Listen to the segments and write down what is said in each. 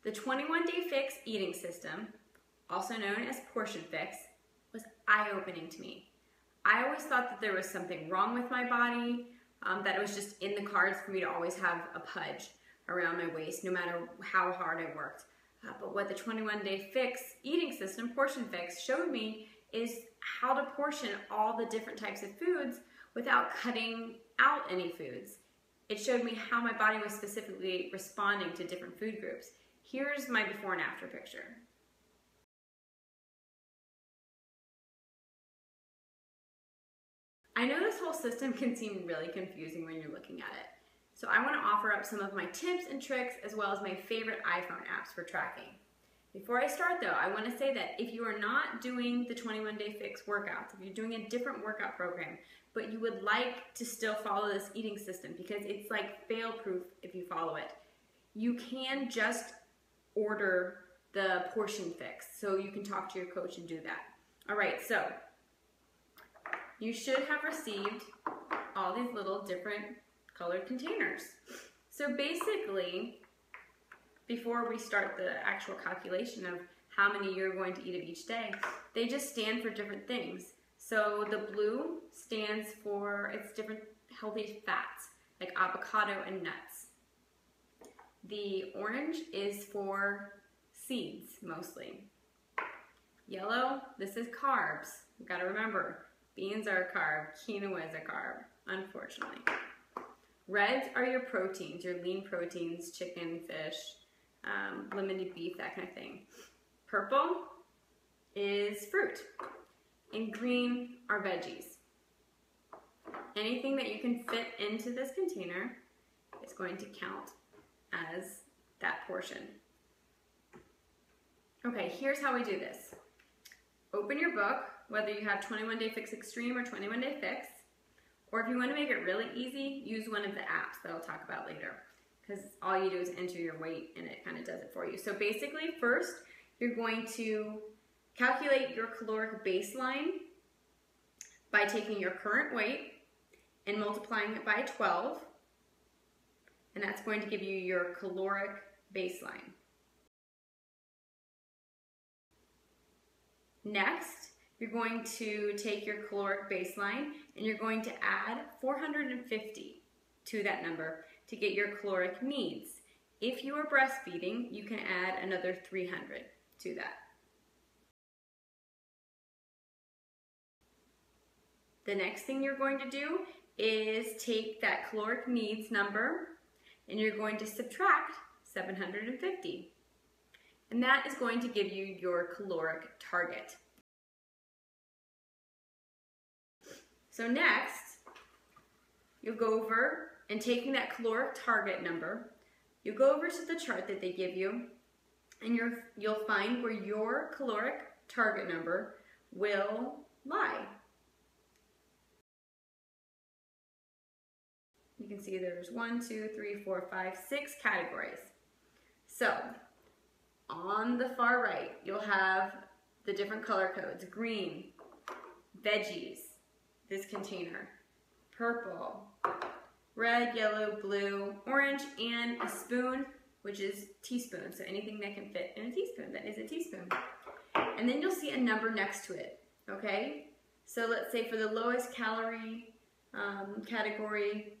The 21-day fix eating system, also known as portion fix, was eye-opening to me. I always thought that there was something wrong with my body, that it was just in the cards for me to always have a pudge around my waist, no matter how hard I worked. But what the 21-day fix eating system, portion fix, showed me is how to portion all the different types of foods without cutting out any foods. It showed me how my body was specifically responding to different food groups. Here's my before and after picture. I know this whole system can seem really confusing when you're looking at it. So I want to offer up some of my tips and tricks as well as my favorite iPhone apps for tracking. Before I start though, I want to say that if you are not doing the 21-day fix workouts, if you're doing a different workout program, but you would like to still follow this eating system because it's like fail-proof if you follow it, you can just order the portion fix. So you can talk to your coach and do that. All right, so you should have received all these little different colored containers. So basically, before we start the actual calculation of how many you're going to eat of each day, they just stand for different things. So the blue stands for its different healthy fats, like avocado and nuts. The orange is for seeds, mostly. Yellow, this is carbs. You've got to remember, beans are a carb, quinoa is a carb, unfortunately. Reds are your proteins, your lean proteins, chicken, fish, limited beef, that kind of thing. Purple is fruit, and green are veggies. Anything that you can fit into this container is going to count as that portion. Okay, here's how we do this. Open your book, whether you have 21-day fix extreme or 21-day fix, or if you want to make it really easy, use one of the apps that I'll talk about later, because all you do is enter your weight and it kind of does it for you. So basically, first, you're going to calculate your caloric baseline by taking your current weight and multiplying it by 12, and that's going to give you your caloric baseline. Next, you're going to take your caloric baseline and you're going to add 450 to that number to get your caloric needs. If you are breastfeeding, you can add another 300 to that. The next thing you're going to do is take that caloric needs number and you're going to subtract 750. And that is going to give you your caloric target. So next, you'll go over and taking that caloric target number, you'll go over to the chart that they give you and you'll find where your caloric target number will lie. You can see there's 1, 2, 3, 4, 5, 6 categories. So on the far right, you'll have the different color codes: green, veggies, this container, purple, red, yellow, blue, orange, and a spoon, which is teaspoon. So anything that can fit in a teaspoon, that is a teaspoon. And then you'll see a number next to it, okay? So let's say for the lowest calorie category,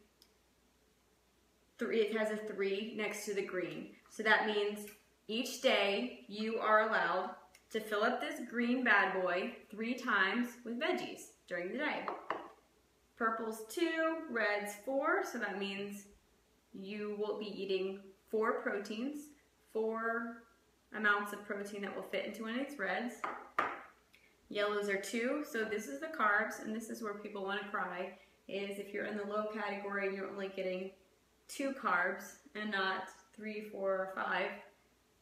it has a 3 next to the green. So that means each day you are allowed to fill up this green bad boy 3 times with veggies during the day. Purple's 2, red's 4, so that means you will be eating 4 proteins, 4 amounts of protein that will fit into one of these reds. Yellows are 2, so this is the carbs, and this is where people want to cry, is if you're in the low category and you're only getting 2 carbs and not 3, 4, or 5,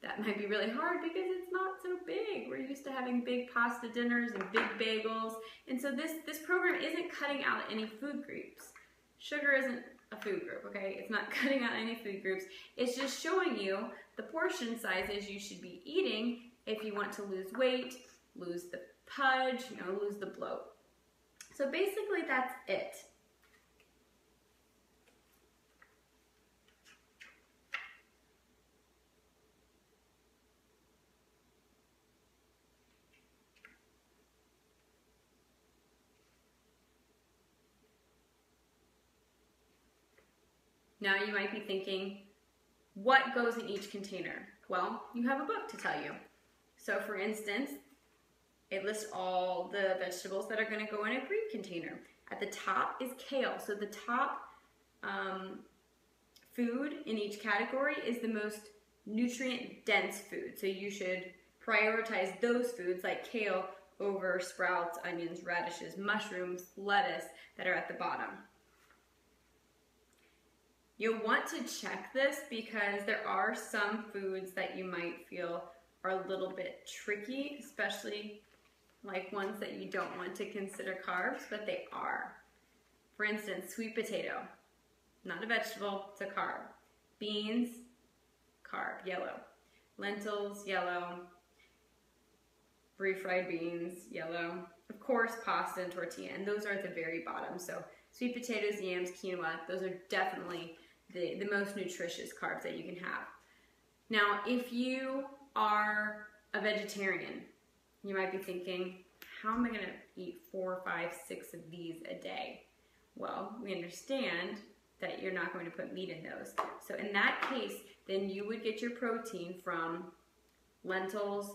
that might be really hard because it's not so big. We're used to having big pasta dinners and big bagels, and so this program isn't cutting out any food groups. Sugar isn't a food group, okay? It's not cutting out any food groups. It's just showing you the portion sizes you should be eating if you want to lose weight, lose the pudge, lose the bloat. So basically that's it. Now you might be thinking, what goes in each container? Well, you have a book to tell you. So for instance, it lists all the vegetables that are going to go in a green container. At the top is kale. So the top food in each category is the most nutrient-dense food. So you should prioritize those foods like kale over sprouts, onions, radishes, mushrooms, lettuce that are at the bottom. You'll want to check this because there are some foods that you might feel are a little bit tricky, especially like ones that you don't want to consider carbs, but they are. For instance, sweet potato, not a vegetable, it's a carb. Beans, carb, yellow. Lentils, yellow. Refried beans, yellow. Of course, pasta and tortilla, and those are at the very bottom. So sweet potatoes, yams, quinoa, those are definitely the most nutritious carbs that you can have. Now, if you are a vegetarian, you might be thinking, how am I going to eat 4, 5, 6 of these a day? Well, we understand that you're not going to put meat in those. So in that case, then you would get your protein from lentils,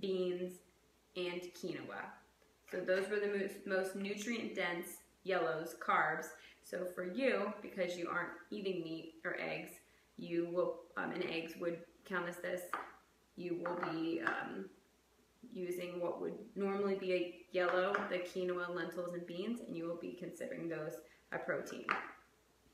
beans, and quinoa. So those were the most nutrient-dense yellows, carbs. So for you, because you aren't eating meat or eggs, you will, and eggs would count as this, you will be using what would normally be a yellow, the quinoa, lentils, and beans, and you will be considering those a protein.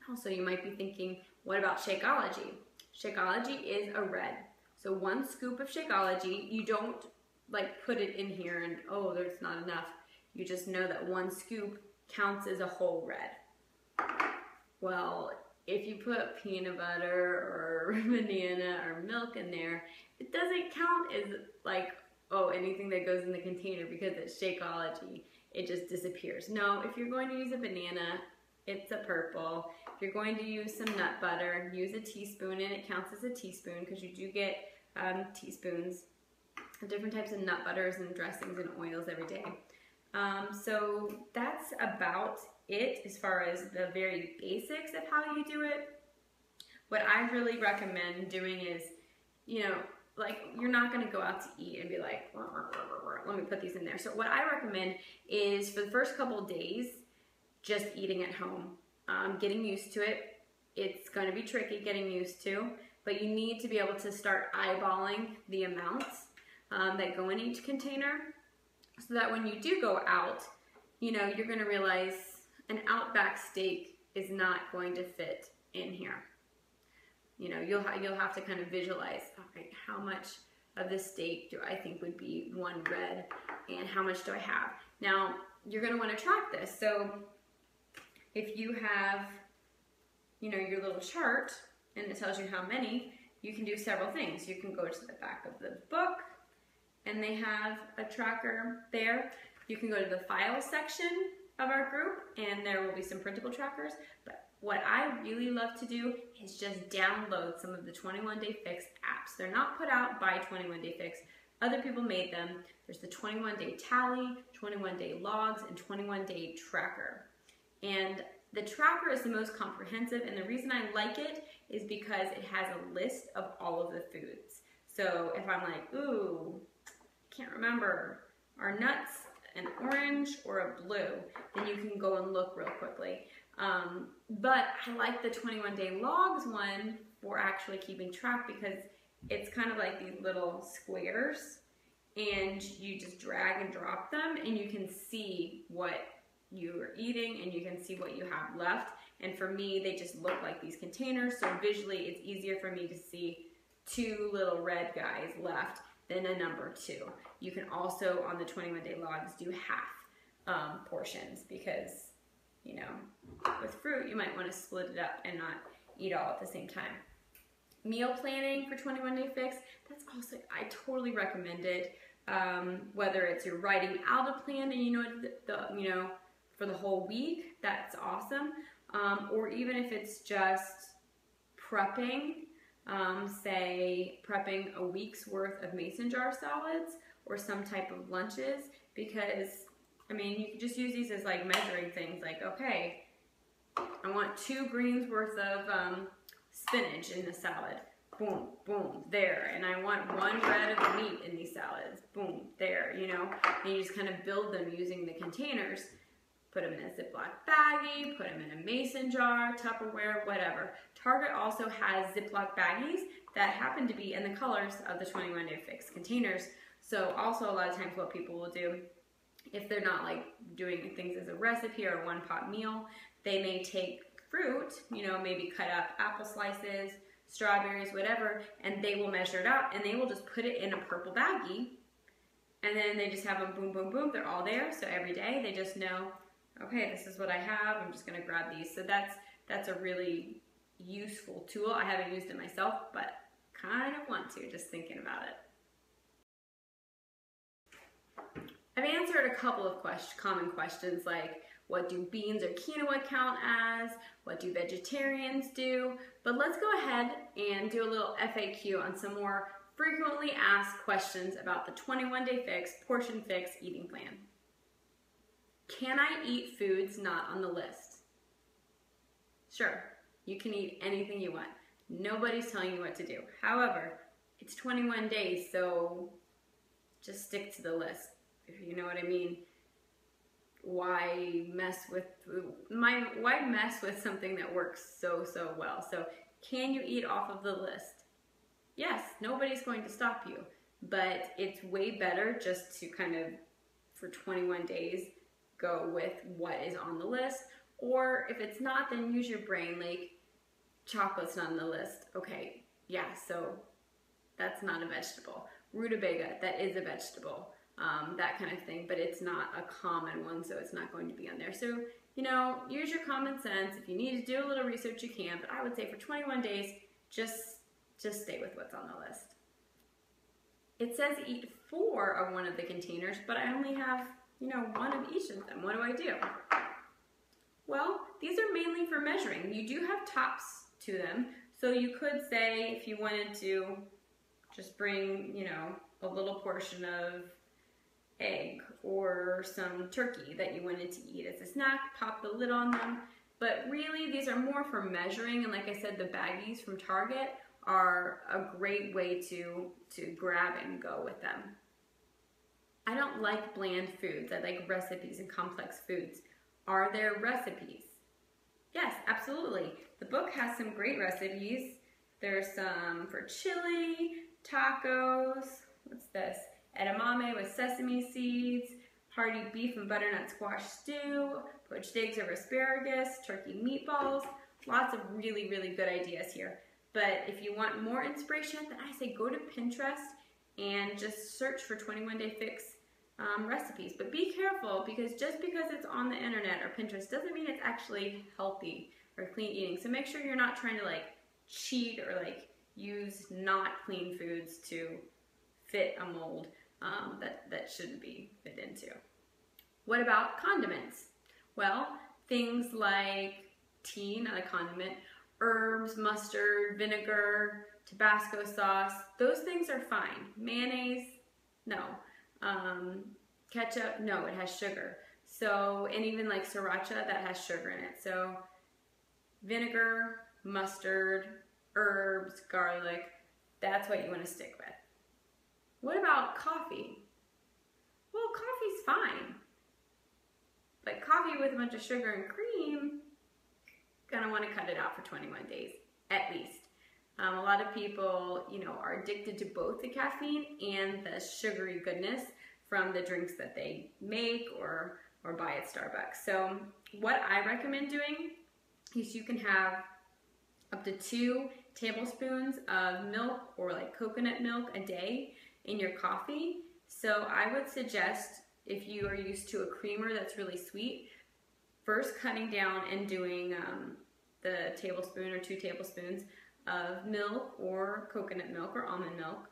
Also, you might be thinking, what about Shakeology? Shakeology is a red. So 1 scoop of Shakeology, you don't like put it in here and, oh, there's not enough. You just know that 1 scoop counts as a whole red. Well, if you put peanut butter or banana or milk in there, it doesn't count as like, oh, anything that goes in the container because it's Shakeology. It just disappears. No, if you're going to use a banana, it's a purple. If you're going to use some nut butter, use a teaspoon, and it counts as a teaspoon because you do get teaspoons of different types of nut butters and dressings and oils every day. So that's about it as far as the very basics of how you do it. What I really recommend doing is, you know, like you're not going to go out to eat and be like, let me put these in there. So what I recommend is for the first couple of days, just eating at home, getting used to it. It's going to be tricky getting used to, but you need to be able to start eyeballing the amounts that go in each container so that when you do go out, you know, you're going to realize an Outback steak is not going to fit in here. You know, you'll have to kind of visualize, okay, how much of the steak do I think would be 1 red and how much do I have? Now, you're going to want to track this. So if you have, you know, your little chart and it tells you how many, you can do several things. You can go to the back of the book and they have a tracker there. You can go to the files section of our group and there will be some printable trackers. But what I really love to do is just download some of the 21 Day Fix apps. They're not put out by 21 Day Fix. Other people made them. There's the 21 Day Tally, 21 Day Logs, and 21 Day Tracker. And the tracker is the most comprehensive, and the reason I like it is because it has a list of all of the foods. So if I'm like, ooh, can't remember, are nuts an orange or a blue, then you can go and look real quickly. But I like the 21 Day Logs one for actually keeping track because it's kind of like these little squares and you just drag and drop them and you can see what you're eating and you can see what you have left. And for me, they just look like these containers, so visually it's easier for me to see 2 little red guys left than a number 2. You can also, on the 21 Day Logs, do half portions because, you know, with fruit, you might want to split it up and not eat all at the same time. Meal planning for 21 Day Fix, that's also, I totally recommend it. Whether it's you're writing out a plan and you know, for the whole week, that's awesome. Or even if it's just prepping, say prepping a week's worth of mason jar salads or some type of lunches, because I mean, you can just use these as like measuring things, like, okay, I want 2 greens worth of spinach in the salad. Boom, boom, there. And I want one red of meat in these salads. Boom, there, you know. And you just kind of build them using the containers. Put them in a Ziploc baggie, put them in a mason jar, Tupperware, whatever. Target also has Ziploc baggies that happen to be in the colors of the 21 Day Fix containers. So also a lot of times what people will do, if they're not like doing things as a recipe or a one-pot meal, they may take fruit, you know, maybe cut up apple slices, strawberries, whatever, and they will measure it out and they will just put it in a purple baggie, and then they just have them boom, boom, boom. They're all there. So every day they just know, okay, this is what I have. I'm just going to grab these. So that's a really useful tool. I haven't used it myself, but kind of want to, just thinking about it. I've answered a couple of common questions like, what do beans or quinoa count as? What do vegetarians do? But let's go ahead and do a little FAQ on some more frequently asked questions about the 21 Day Fix, Portion Fix eating plan. Can I eat foods not on the list? Sure, you can eat anything you want. Nobody's telling you what to do. However, it's 21 days, so just stick to the list, if you know what I mean. Why mess with something that works so well? So can you eat off of the list? Yes, nobody's going to stop you, but it's way better just to kind of, for 21 days, go with what is on the list. Or if it's not, then use your brain, like chocolate's not on the list. Okay, yeah, so that's not a vegetable. Rutabaga, that is a vegetable. That kind of thing, but it's not a common one, so it's not going to be on there. So, you know, use your common sense. If you need to do a little research, you can, but I would say for 21 days, just stay with what's on the list. It says eat 4 of one of the containers, but I only have, you know, 1 of each of them. What do I do? Well, these are mainly for measuring. You do have tops to them, so you could say if you wanted to just bring, you know, a little portion of egg or some turkey that you wanted to eat as a snack, pop the lid on them. But really, these are more for measuring, and like I said, the baggies from Target are a great way to grab and go with them. I don't like bland foods. I like recipes and complex foods. Are there recipes? Yes, absolutely. The book has some great recipes. There's some for chili, tacos, what's this? Edamame with sesame seeds, hearty beef and butternut squash stew, poached eggs over asparagus, turkey meatballs. Lots of really good ideas here. But if you want more inspiration, then I say go to Pinterest and just search for 21 Day Fix recipes. But be careful, because just because it's on the internet or Pinterest doesn't mean it's actually healthy or clean eating. So make sure you're not trying to like cheat or like use not clean foods to fit a mold that shouldn't be fit into. What about condiments? Well, things like tea, not a condiment, herbs, mustard, vinegar, Tabasco sauce, those things are fine. Mayonnaise, no. Ketchup, no, it has sugar. So, and even like sriracha, that has sugar in it. So, vinegar, mustard, herbs, garlic, that's what you want to stick with. What about coffee? Well, coffee's fine. But coffee with a bunch of sugar and cream, gonna want to cut it out for 21 days, at least. A lot of people, you know, are addicted to both the caffeine and the sugary goodness from the drinks that they make or buy at Starbucks. So what I recommend doing is you can have up to 2 tablespoons of milk or like coconut milk a day in your coffee. So I would suggest, if you are used to a creamer that's really sweet, first cutting down and doing the tablespoon or 2 tablespoons of milk or coconut milk or almond milk.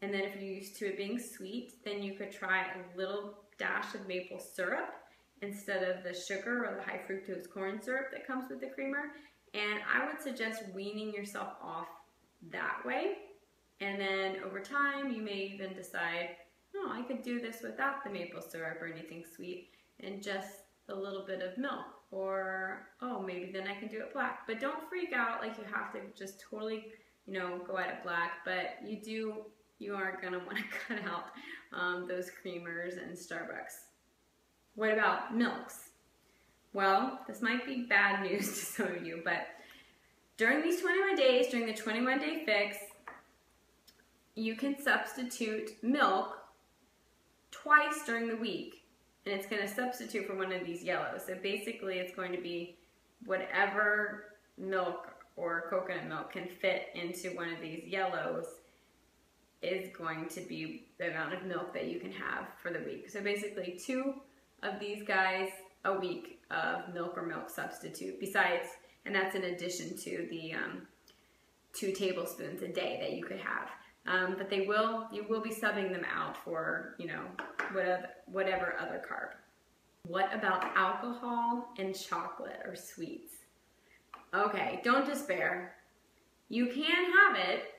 And then if you're used to it being sweet, then you could try a little dash of maple syrup instead of the sugar or the high fructose corn syrup that comes with the creamer. And I would suggest weaning yourself off that way. And then over time, you may even decide, oh, I could do this without the maple syrup or anything sweet and just a little bit of milk or, oh, maybe then I can do it black. But don't freak out like you have to just totally, you know, go at it black. But you are gonna want to cut out those creamers and Starbucks. What about milks? Well, this might be bad news to some of you, but during these 21 days, during the 21-day fix, you can substitute milk twice during the week, and it's going to substitute for one of these yellows. So basically, it's going to be whatever milk or coconut milk can fit into one of these yellows is going to be the amount of milk that you can have for the week. So basically, 2 of these guys a week of milk or milk substitute, besides, and that's in addition to the 2 tablespoons a day that you could have. But you will be subbing them out for, you know, whatever other carb. What about alcohol and chocolate or sweets? Okay, don't despair. You can have it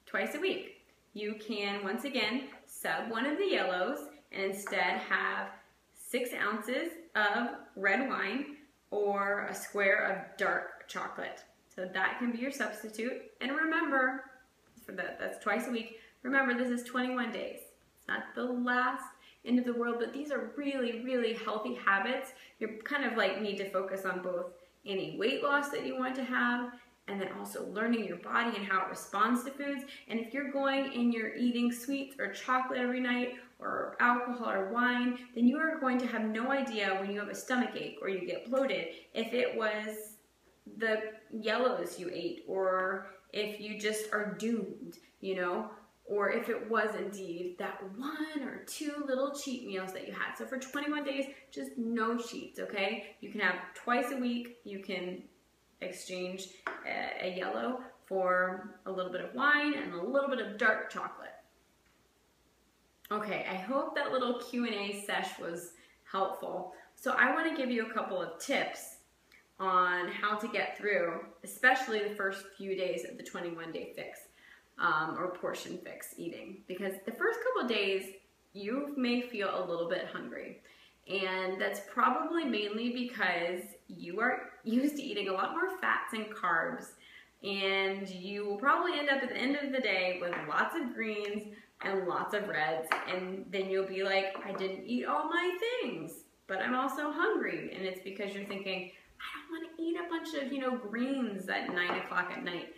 twice a week. You can, once again, sub one of the yellows and instead have 6 ounces of red wine or a square of dark chocolate. So that can be your substitute. And remember, that's twice a week. Remember, this is 21 days. It's not the last end of the world, but these are really, really healthy habits. You kind of like need to focus on both any weight loss that you want to have, and then also learning your body and how it responds to foods. And if you're going and you're eating sweets or chocolate every night, or alcohol or wine, then you are going to have no idea when you have a stomach ache or you get bloated if it was the yellows you ate, or if you just are doomed, you know, or if it was indeed that 1 or 2 little cheat meals that you had. So for 21 days, just no cheats, okay? You can have twice a week. You can exchange a yellow for a little bit of wine and a little bit of dark chocolate. Okay, I hope that little Q&A sesh was helpful. So I want to give you a couple of tips on how to get through, especially the first few days of the 21-day fix or portion fix eating. Because the first couple of days, you may feel a little bit hungry. And that's probably mainly because you are used to eating a lot more fats and carbs. And you will probably end up at the end of the day with lots of greens and lots of reds, and then you'll be like, I didn't eat all my things, but I'm also hungry. And it's because you're thinking, I don't want to eat a bunch of, you know, greens at 9 o'clock at night.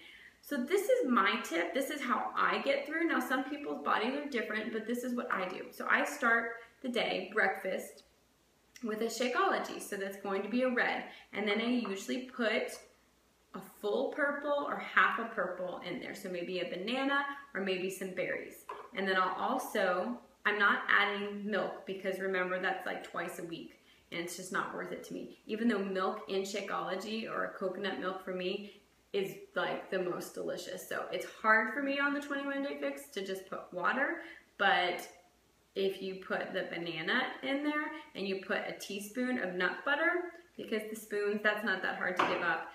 So this is my tip. This is how I get through. Now, some people's bodies are different, but this is what I do. So I start the day, breakfast, with a Shakeology. So that's going to be a red. And then I usually put a full purple or half a purple in there. So maybe a banana or maybe some berries. And then I'm not adding milk because remember, that's like twice a week and it's just not worth it to me. Even though milk in Shakeology or coconut milk for me is like the most delicious. So it's hard for me on the 21-day fix to just put water, but if you put the banana in there and you put a teaspoon of nut butter, because the spoons, that's not that hard to give up,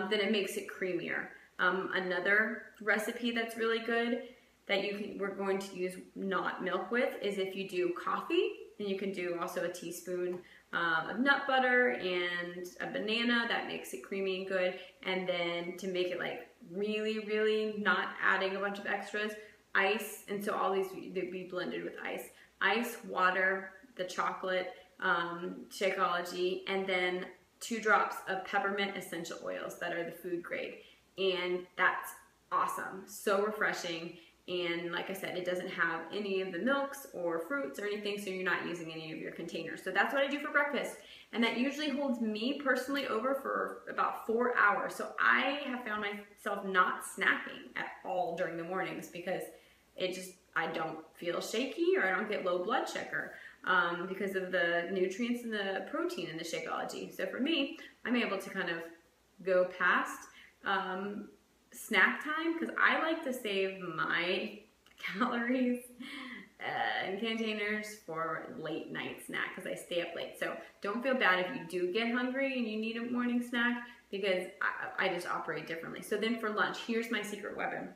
then it makes it creamier. Another recipe that's really good that we're going to use not milk with is if you do coffee, and you can do also a teaspoon of nut butter and a banana. That makes it creamy and good. And then to make it like really, really not adding a bunch of extras, ice, and so all these they'd be blended with ice. Ice, water, the chocolate, Shakeology, and then 2 drops of peppermint essential oils that are the food grade. And that's awesome, so refreshing. And like I said, it doesn't have any of the milks or fruits or anything, so you're not using any of your containers. So that's what I do for breakfast. And that usually holds me personally over for about 4 hours. So I have found myself not snacking at all during the mornings because I don't feel shaky or I don't get low blood sugar because of the nutrients and the protein in the Shakeology. So for me, I'm able to kind of go past snack time because I like to save my calories and containers for late night snack because I stay up late. So don't feel bad if you do get hungry and you need a morning snack because I just operate differently. So then for lunch, here's my secret weapon.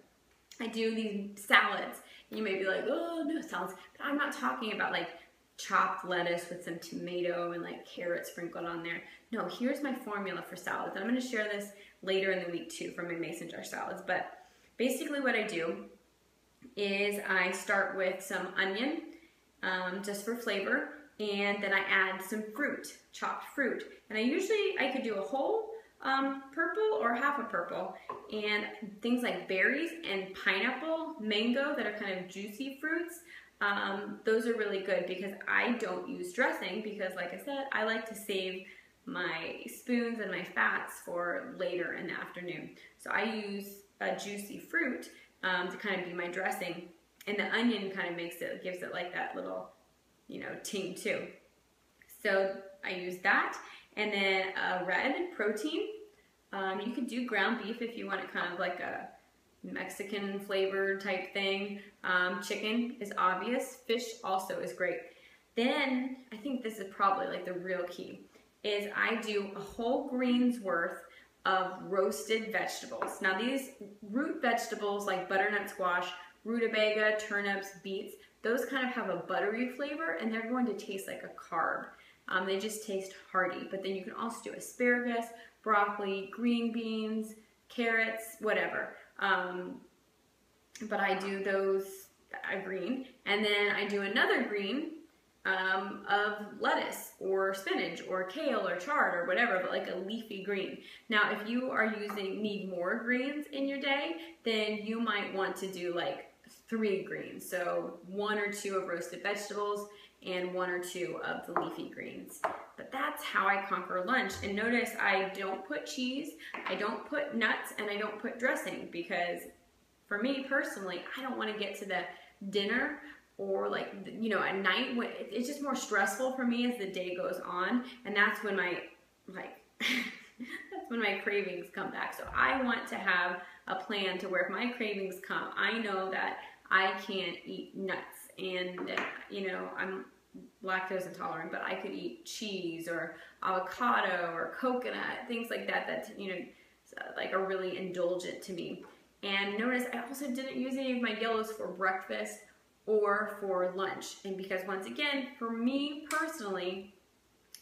I do these salads. And you may be like, oh no, salads. But I'm not talking about like chopped lettuce with some tomato and like carrot sprinkled on there. No, here's my formula for salads. And I'm going to share this later in the week too for my mason jar salads. But basically what I do is I start with some onion just for flavor, and then I add some fruit, chopped fruit. And I could do a whole purple or half a purple, and things like berries and pineapple, mango that are kind of juicy fruits. Those are really good because I don't use dressing because, like I said, I like to save my spoons and my fats for later in the afternoon. So I use a juicy fruit to kind of be my dressing, and the onion kind of gives it like that little, ting too. So I use that, and then red protein. You could do ground beef if you want it kind of like a Mexican flavor type thing. Chicken is obvious. Fish also is great. Then I think this is probably like the real key is I do a whole grain's worth of roasted vegetables. Now these root vegetables like butternut squash, rutabaga, turnips, beets, those kind of have a buttery flavor and they're going to taste like a carb. They just taste hearty. But then you can also do asparagus, broccoli, green beans, carrots, whatever. But I do those green, and then I do another green of lettuce or spinach or kale or chard or whatever, but like a leafy green. Now, if you are need more greens in your day, then you might want to do like 3 greens. So 1 or 2 of roasted vegetables and 1 or 2 of the leafy greens. But that's how I conquer lunch. And notice I don't put cheese, I don't put nuts, and I don't put dressing because for me personally, I don't want to get to the dinner or like, at night when it's just more stressful for me as the day goes on. And that's when my, that's when my cravings come back. So I want to have a plan to where if my cravings come, I know that I can't eat nuts and, I'm lactose intolerant, but I could eat cheese or avocado or coconut, things like that, like are really indulgent to me. And notice I also didn't use any of my yellows for breakfast or for lunch. And because once again, for me personally,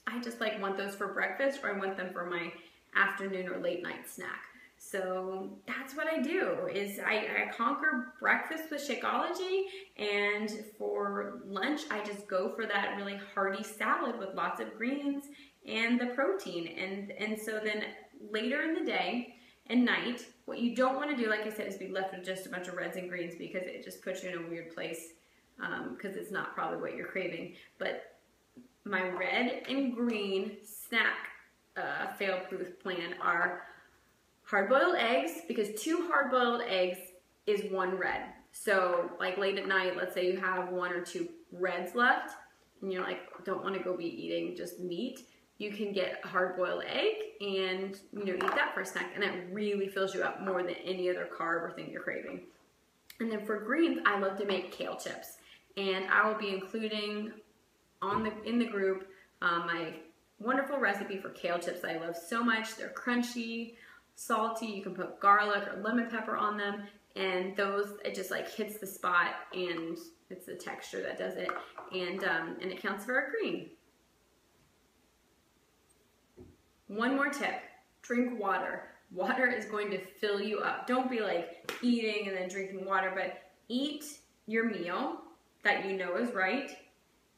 I just want those for breakfast or I want them for my afternoon or late night snack. So that's what I do is I conquer breakfast with Shakeology, and for lunch I just go for that really hearty salad with lots of greens and the protein. And so then later in the day and night, what you don't want to do, like I said, is be left with just a bunch of reds and greens because it just puts you in a weird place because it's not probably what you're craving. But my red and green snack fail-proof plan are hard-boiled eggs, because 2 hard-boiled eggs is 1 red. So like late at night, let's say you have 1 or 2 reds left and you're like, don't want to go be eating just meat, you can get a hard-boiled egg and eat that for a snack, and that really fills you up more than any other carb or thing you're craving. And then for greens, I love to make kale chips, and I will be including in the group my wonderful recipe for kale chips that I love so much. They're crunchy, salty, you can put garlic or lemon pepper on them, and those, it just hits the spot, and it's the texture that does it, and it counts for a green. One more tip, drink water. Water is going to fill you up. Don't be eating and then drinking water, but eat your meal that you know is right,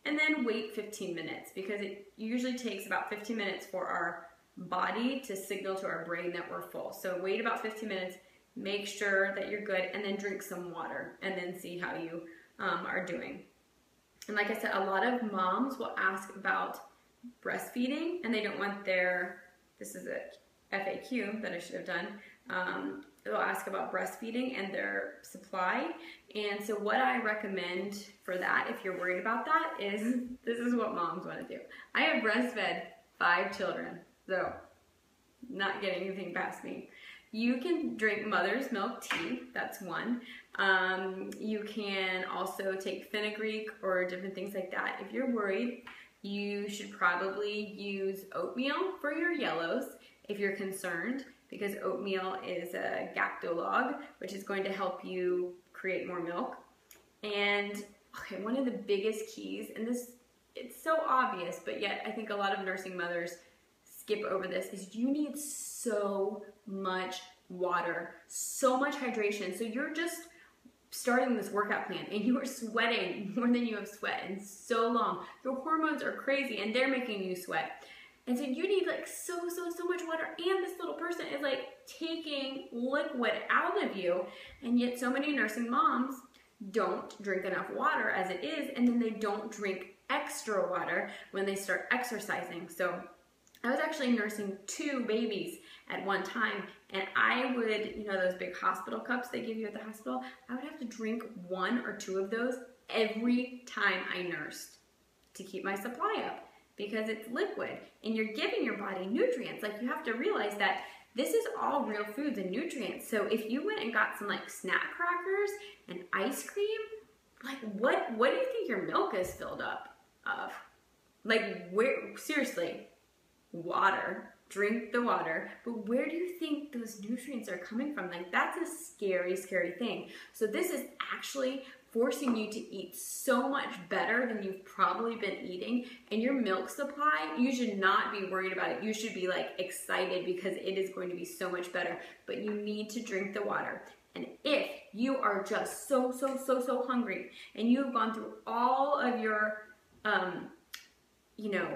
and then wait 15 minutes, because it usually takes about 15 minutes for our body to signal to our brain that we're full. So wait about 15 minutes, make sure that you're good, and then drink some water, and then see how you are doing. And like I said, a lot of moms will ask about breastfeeding, and they don't want this is a FAQ that I should have done, they'll ask about breastfeeding and their supply. And so what I recommend for that, if you're worried about that, is this is what moms want to do. I have breastfed 5 children, so not getting anything past me. You can drink mother's milk tea, that's one. You can also take fenugreek or different things like that. If you're worried, you should probably use oatmeal for your yellows if you're concerned, because oatmeal is a galactolog, which is going to help you create more milk. And okay, one of the biggest keys, and this it's so obvious, but yet I think a lot of nursing mothers skip over this, is you need so much water, so much hydration. So you're just starting this workout plan and you are sweating more than you have sweat in so long. Your hormones are crazy and they're making you sweat. And so you need like so much water, and this little person is like taking liquid out of you, and yet so many nursing moms don't drink enough water as it is, and then they don't drink extra water when they start exercising. So I was actually nursing 2 babies at one time, and I would, you know, those big hospital cups they give you at the hospital, I would have to drink 1 or 2 of those every time I nursed to keep my supply up, because it's liquid and you're giving your body nutrients. Like, you have to realize that this is all real foods and nutrients. So if you went and got some like snack crackers and ice cream, like what do you think your milk is filled up of? Like, where, seriously, water, drink the water, but where do you think those nutrients are coming from? Like, that's a scary thing. So this is actually forcing you to eat so much better than you've probably been eating, and your milk supply, you should not be worried about it. You should be like excited because it is going to be so much better, but you need to drink the water. And if you are just so hungry and you've gone through all of your, you know,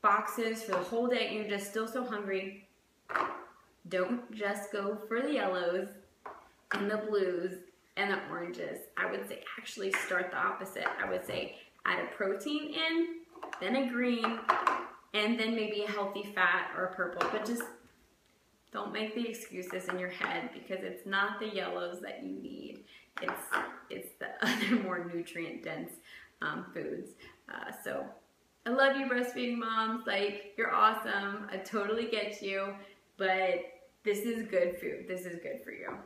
boxes for the whole day and you're just still so hungry, don't just go for the yellows and the blues and the oranges. I would say actually start the opposite. I would say add a protein in, then a green, and then maybe a healthy fat or a purple. But just don't make the excuses in your head, because it's not the yellows that you need. It's the other more nutrient dense foods. So I love you, breastfeeding moms. Like, you're awesome. I totally get you, but this is good food. This is good for you.